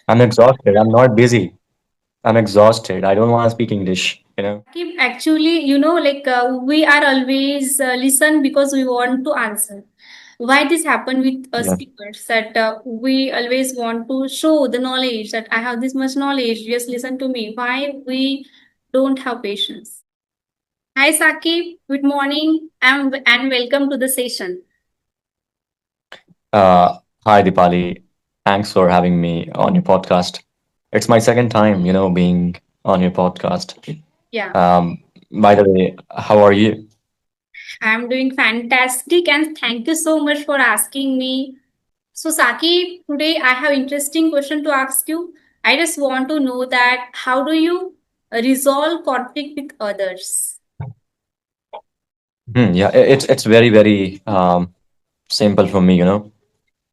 I'm exhausted. I'm not busy. I'm exhausted. I don't want to speak English. Sakib, actually, we are always listen because we want to answer. Why this happen with Yeah. speakers that we always want to show the knowledge that I have this much knowledge. Just listen to me. Why we don't have patience? Hi, Sakib. Good morning and welcome to the session. Hi, Dipali. Thanks for having me on your podcast. It's my second time being on your podcast. Yeah. By the way, how are you? I'm doing fantastic and thank you so much for asking me. So Saki, today I have interesting question to ask you. I just want to know that how do you resolve conflict with others? Yeah, it's very, very simple for me.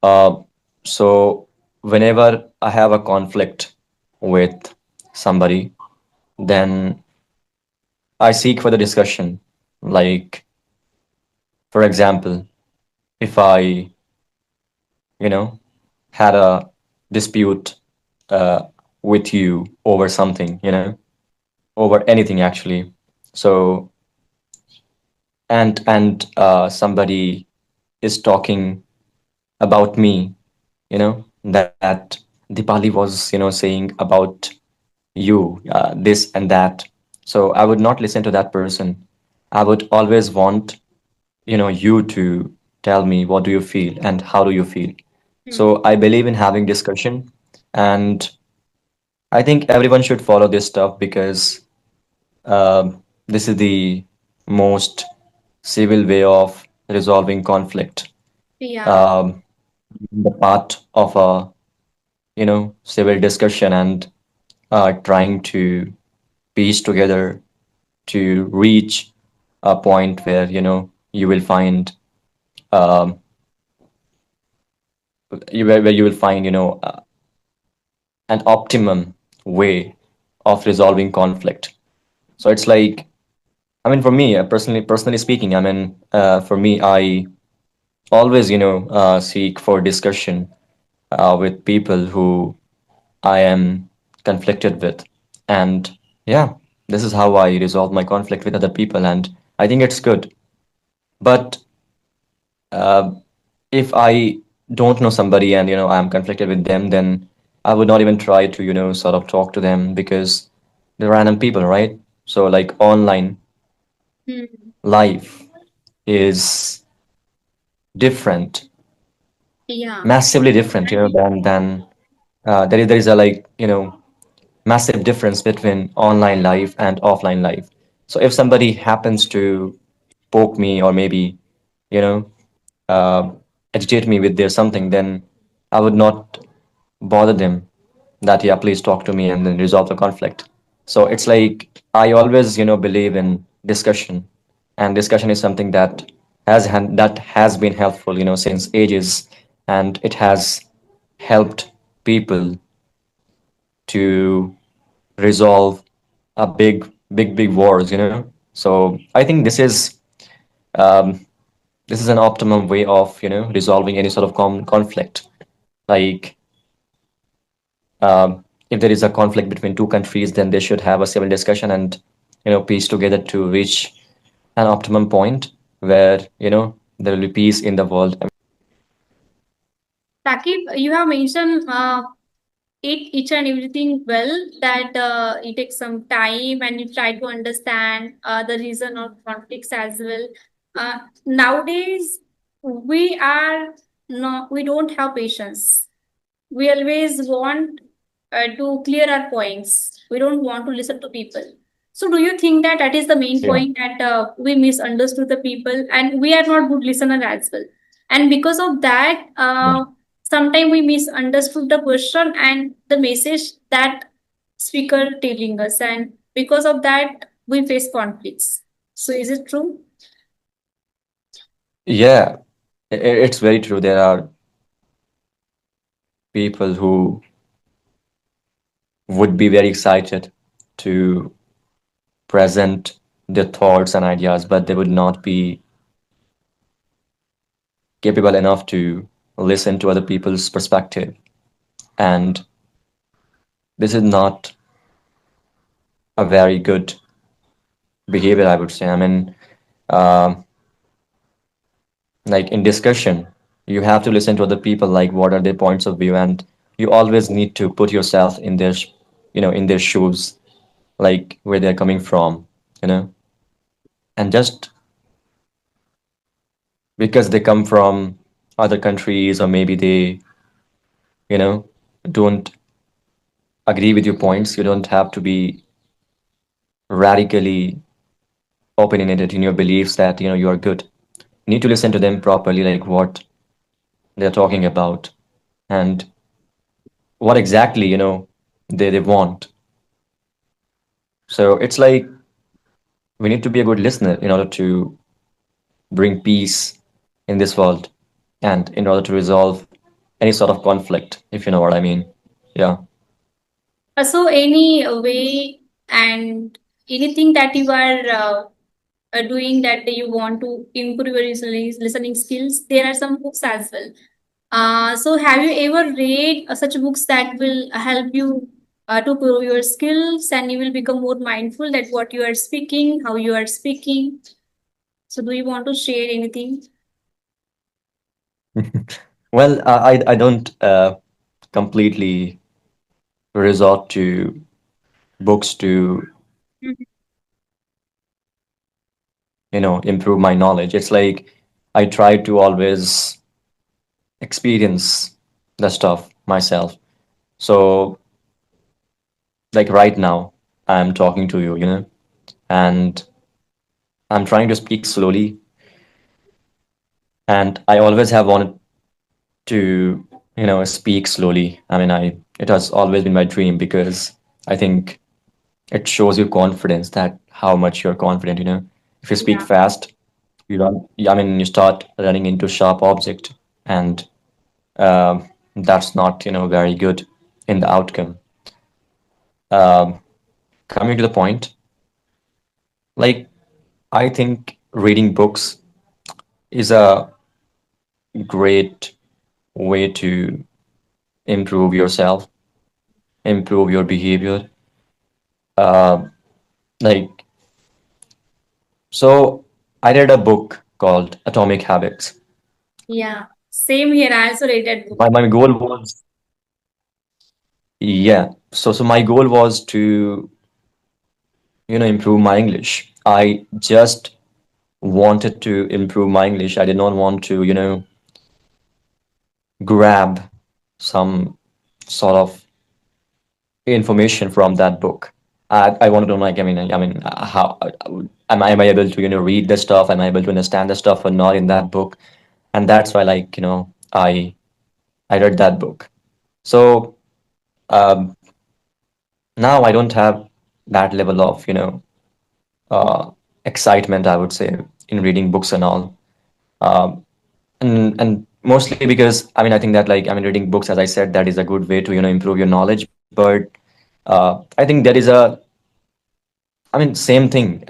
Uh, so whenever I have a conflict with somebody, then I seek for the discussion. Like, for example, if I had a dispute uh, with you over something, over anything actually. So, and somebody is talking about me, that Dipali was saying about you, this and that. So I would not listen to that person. I would always want you to tell me what do you feel and how do you feel. Hmm. So I believe in having discussion, and I think everyone should follow this stuff because this is the most civil way of resolving conflict. Yeah. Um, the part of a civil discussion and trying to piece together to reach a point where you will find um, where you will find an optimum way of resolving conflict. So it's like, I mean, for me, personally speaking, I mean, for me, I always seek for discussion with people who I am conflicted with. And yeah, this is how I resolve my conflict with other people. And I think it's good. But uh, if I don't know somebody and I'm conflicted with them, then I would not even try to sort of talk to them because they're random people, right? So, like, online Hmm. life is different, Yeah. massively different than there is a like massive difference between online life and offline life. So if somebody happens to poke me or maybe you know uh, agitate me with their something, then I would not bother them that, yeah, please talk to me and then resolve the conflict. So it's like I always believe in discussion, and discussion is something that has been helpful since ages, and it has helped people to resolve a big wars. So I think um, this is an optimum way of resolving any sort of conflict. Like, if there is a conflict between two countries, then they should have a civil discussion and piece together to reach an optimum point where there will be peace in the world. Sakib, you have mentioned each and everything well that it takes some time and you try to understand the reason of conflicts as well. Nowadays, we are not, we don't have patience. We always want to clear our points. We don't want to listen to people. So, do you think that that is the main Yeah. point that we misunderstood the people and we are not good listener as well? And because of that, Yeah. sometimes we misunderstood the question and the message that speaker telling us, and because of that, we face conflicts. So, is it true? Yeah, it's very true. There are people who would be very excited to present their thoughts and ideas, but they would not be capable enough to listen to other people's perspective. And this is not a very good behavior, I would say. I mean, um, like in discussion, you have to listen to other people, like what are their points of view, and you always need to put yourself in their, in their shoes, like where they're coming from, you know, and just because they come from other countries or maybe they, you know, don't agree with your points, you don't have to be radically opinionated in your beliefs that, you are good. You need to listen to them properly, like what they're talking about and what exactly, they want. So it's like we need to be a good listener in order to bring peace in this world and in order to resolve any sort of conflict, if you know what I mean. Yeah. So any way and anything that you are doing that you want to improve your listening skills, there are some books as well. So have you ever read such books that will help you to improve your skills and you will become more mindful that what you are speaking, how you are speaking? So do you want to share anything? Well, I don't completely resort to books to, improve my knowledge. It's like I try to always experience the stuff myself. So, like right now, I'm talking to you, and I'm trying to speak slowly. And I always have wanted to, speak slowly. I mean, it has always been my dream because I think it shows you confidence that how much you're confident, If you speak Yeah. fast, you don't, I mean, you start running into sharp object, and that's not, very good in the outcome. Um, Coming to the point, like, I think reading books is a great way to improve yourself, improve your behavior. Uh, like, so I read a book called Atomic Habits. Yeah. Same here. I also read that book. My goal was, yeah. So my goal was to, improve my English. I just wanted to improve my English. I did not want to, grab some sort of information from that book. I wanted to know, like, how am I able to, read the stuff? Am I able to understand the stuff or not in that book? And that's why, like, I read that book. So um, now I don't have that level of, uh, excitement, I would say, in reading books and all. Um, and mostly because I mean I think that like I mean reading books, as I said, that is a good way to improve your knowledge. But I think there is a I mean same thing.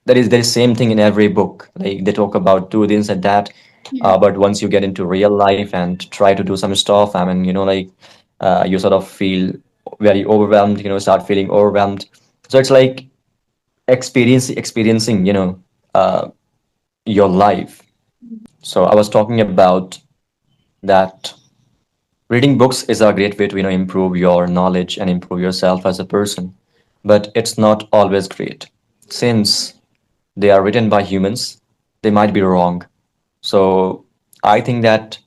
There is same thing in every book. Like they talk about do this and that, Yeah. but once you get into real life and try to do some stuff, I mean like you sort of feel very overwhelmed. Start feeling overwhelmed. So it's like experiencing uh, your life. So I was talking about that reading books is a great way to improve your knowledge and improve yourself as a person, but it's not always great since they are written by humans. They might be wrong. So I think that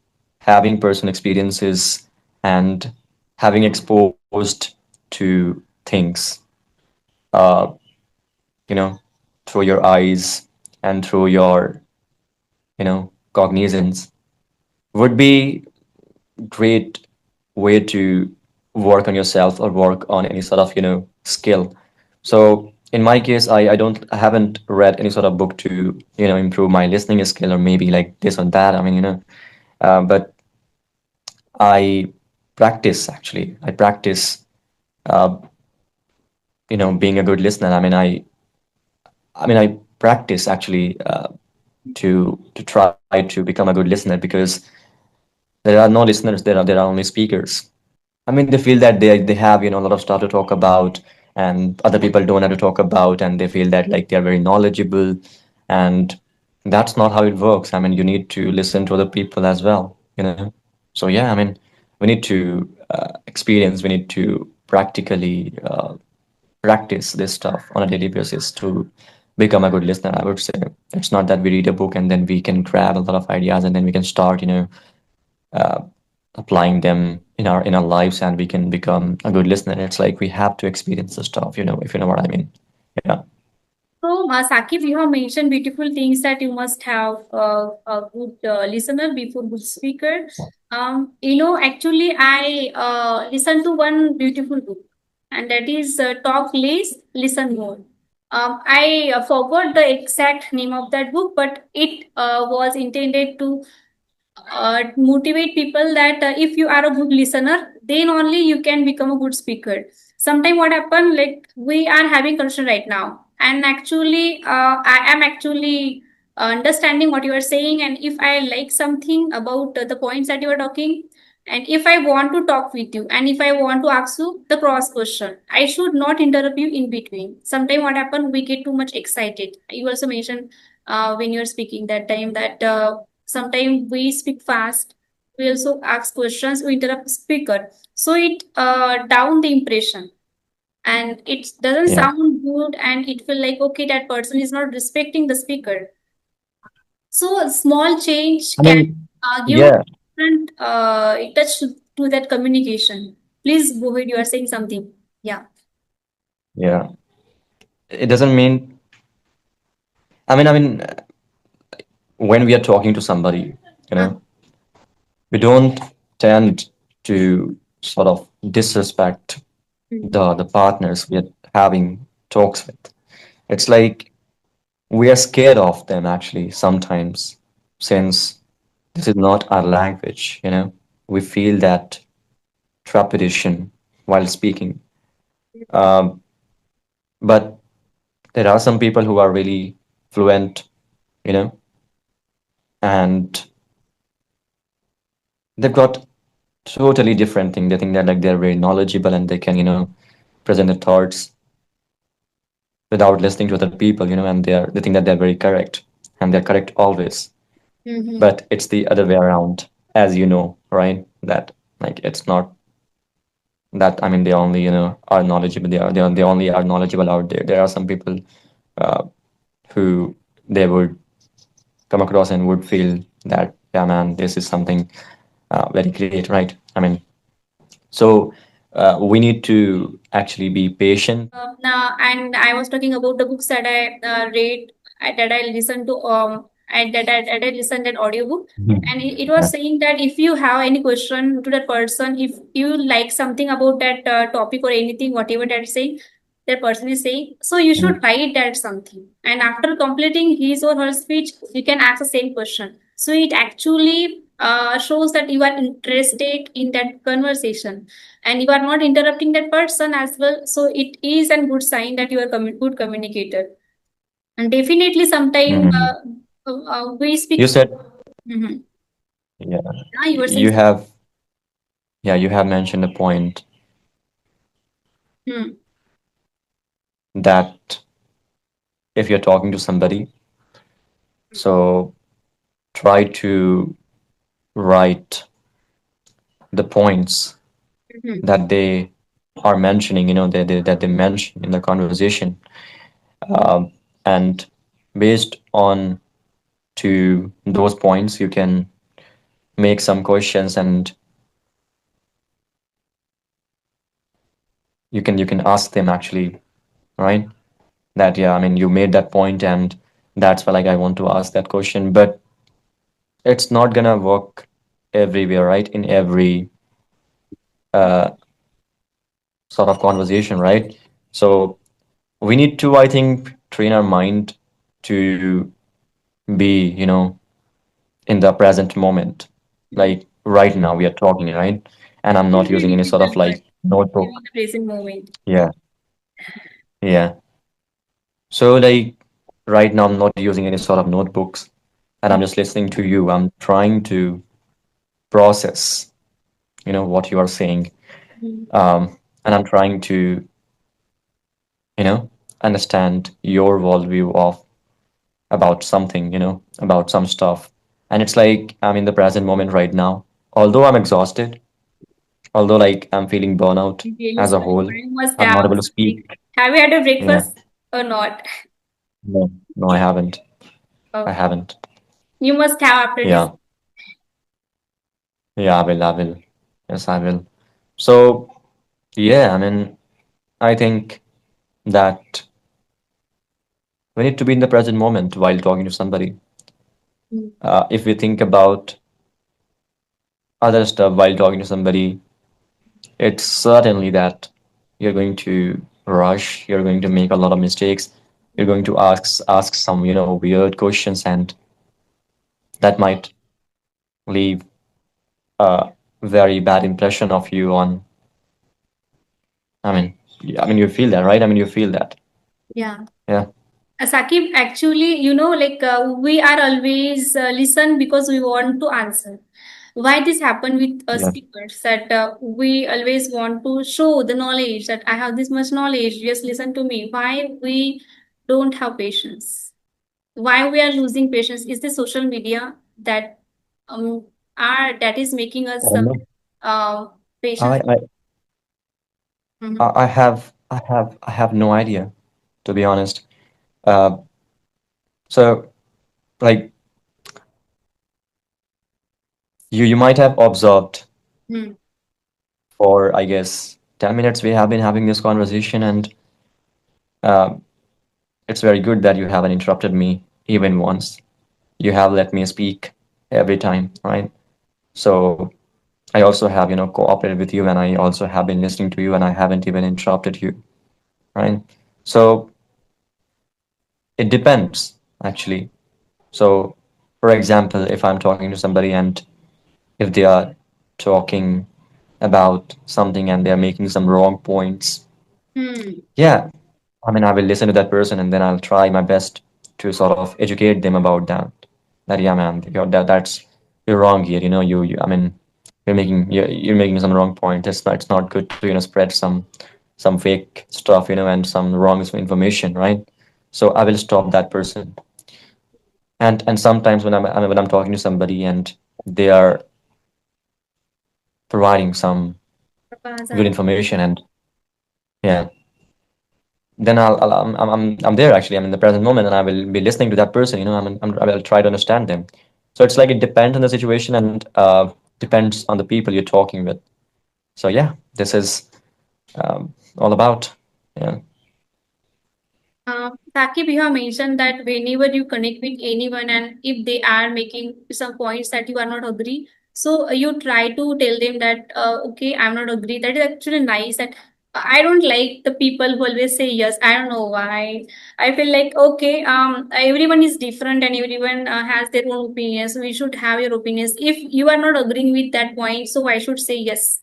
having personal experiences and having exposed to things, uh, you know through your eyes and through your cognizance would be great way to work on yourself or work on any sort of skill. So in my case, I haven't read any sort of book to improve my listening skill or maybe like this or that. I mean but I practice, actually I practice uh, being a good listener. I practice actually to try to become a good listener because there are no listeners, there are only speakers. I mean, they feel that they have, a lot of stuff to talk about, and other people don't have to talk about, and they feel that like they're very knowledgeable, and that's not how it works. I mean, you need to listen to other people as well. So yeah, I mean, we need to experience, we need to practically practice this stuff on a daily basis to become a good listener, I would say. It's not that we read a book and then we can grab a lot of ideas and then we can start, uh, applying them in our lives and we can become a good listener. It's like we have to experience the stuff, if you know what I mean. Yeah. So, Sakib, you have mentioned beautiful things that you must have a good listener before good speaker. Actually, I listened to one beautiful book, and that is Talk Less, Listen More. I forgot the exact name of that book, but it was intended to motivate people that if you are a good listener, then only you can become a good speaker. Sometimes what happen, like we are having conversation right now, and actually I am actually understanding what you are saying, and if I like something about the points that you are talking, and if I want to talk with you, and if I want to ask you the cross question, I should not interrupt you in between. Sometimes what happen, we get too much excited. You also mentioned when you're speaking that time that sometimes we speak fast, we also ask questions, we interrupt the speaker, so it down the impression, and it doesn't Yeah. sound good, and it feel like okay, that person is not respecting the speaker. So a small change I can mean, give yeah, different touch to that communication. Please go ahead, you are saying something. Yeah. yeah. It doesn't mean, I mean, when we are talking to somebody, you Uh, know, we don't tend to sort of disrespect mhm. the partners we are having talks with. It's like we are scared of them actually sometimes, since this is not our language. We feel that trepidation while speaking. Um, but there are some people who are really fluent, you know, and they've got totally different thing. They think that like they're very knowledgeable and they can, present their thoughts without listening to other people, and they think that they're very correct and they're correct always. Mhm. But it's the other way around, as you know, right? That like it's not that, I mean, they only, are knowledgeable. They only are knowledgeable out there. There are some people uh, who they would come across and would feel that, yeah, man, this is something very great, right? I mean, so we need to actually be patient. Now, and I was talking about the books that I read, that I listened to, and that I listened an audiobook, Mhm. and it Yeah. was saying that if you have any question to that person, if you like something about that topic or anything, whatever that is saying, that person is saying, so you Mhm. should write that something, and after completing his or her speech, you can ask the same question. So it actually shows that you are interested in that conversation and you are not interrupting that person as well, so it is a good sign that you are good communicator. And definitely sometime Mhm. we You speak. said, Mhm. yeah, You were saying you have, yeah, you have mentioned a point something. that if you're talking to somebody, so try to write the points Mhm. that they are mentioning, that they mention in the conversation, um, and based on to those points, you can make some questions and you can ask them actually, right? That, yeah, I mean, you made that point and that's why like I want to ask that question, but it's not gonna work everywhere, right? In every uh, sort of conversation, right? So we need to, I think, train our mind to be, in the present moment. Like right now we are talking, right? And I'm not using any Definitely sort of difficult, like living notebook. in the present moment. Yeah, yeah. So like right now I'm not using any sort of notebooks and I'm just listening to you. I'm trying to process, what you are saying. Mm. And I'm trying to, you know, understand your worldview of about something, about some stuff. And it's like I'm in the present moment right now. Although I'm exhausted, although like I'm feeling burnout I'm really as a sorry, whole, but you must I'm have. not able to speak. Have you had a Yeah. breakfast or not? No, no, I haven't. I Okay. haven't. You must have after this. Yeah. Yeah, I will. I will. Yes, I will. So, yeah, I mean, I think that we need to be in the present moment while talking to somebody. Mm. If we think about other stuff while talking to somebody, it's certainly that you're going to rush, you're going to make a lot of mistakes, you're going to ask some, weird questions, and that might leave a very bad impression of you on, I mean, you feel that, right? I mean, you feel that. Yeah. Yeah. Sakib, actually, like we are always listen because we want to answer. Why this happen with Yeah. speakers that we always want to show the knowledge that I have this much knowledge. Just listen to me. Why we don't have patience? Why we are losing patience? Is the social media that um are that is making us No. uh I, patience? I, Mhm. I have no idea, to be honest. Uh, so like you might have observed Hmm. for, I guess, 10 minutes we have been having this conversation, and uh, it's very good that you haven't interrupted me even once. You have let me speak every time, right? So I also have, cooperated with you, and I also have been listening to you, and I haven't even interrupted you, right? So it depends, actually. So, for example, if I'm talking to somebody and if they are talking about something and they're making some wrong points, Hmm. yeah, I mean, I will listen to that person and then I'll try my best to sort of educate them about that. That yeah, man, you're wrong here. I mean, you're making some wrong point. It's not good to spread some fake stuff, and some wrong information, right? So I will stop that person. And sometimes when I'm talking to somebody and they are providing some good information, and yeah, then I'm there actually. I'm in the present moment, and I will be listening to that person. I will try to understand them. So it's like it depends on the situation, and depends on the people you're talking with. So yeah, this is all about. Yeah. Takib, you have mentioned that whenever you connect with anyone and if they are making some points that you are not agree, so you try to tell them that okay, I'm not agree. That is actually nice. That I don't like the people who always say yes. I don't know why. I feel like okay, everyone is different and everyone has their own opinions. We should have your opinions. If you are not agreeing with that point, so I should say yes,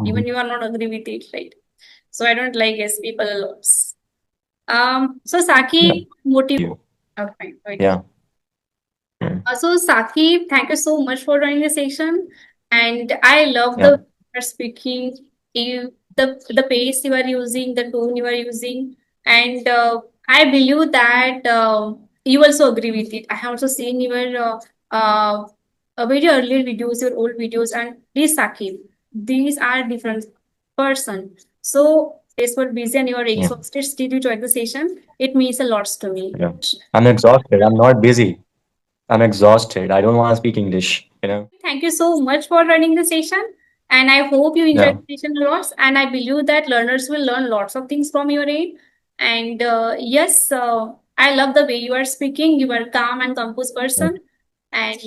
even Mhm. you are not agree with it, right? So I don't like yes people a lot. So Yeah. Saki motive. You. Okay, wait. Yeah. Yeah. So Saki, thank you so much for joining the session, and I love the Yeah. way you are speaking, the pace you are using, the tone you are using, and I believe that you also agree with it. I have also seen your very earlier videos, your old videos, and this Saki, these are different person. So days were busy and you are Yeah. exhausted. Still, you joined the session. It means a lot to me. Yeah. I'm exhausted. I'm not busy. I'm exhausted. I don't want to speak English. Thank you so much for running the session. And I hope you Yeah. enjoyed the session lots. And I believe that learners will learn lots of things from your end. And yes, I love the way you are speaking. You are a calm and composed Yeah. person. And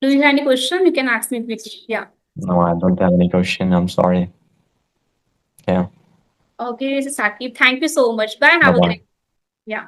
do you have any question? You can ask me quickly. Yeah. No, I don't have any question. I'm sorry. Yeah. Okay, this is Sakib. Thank you so much. Bye. Bye Have a bye. great. Yeah.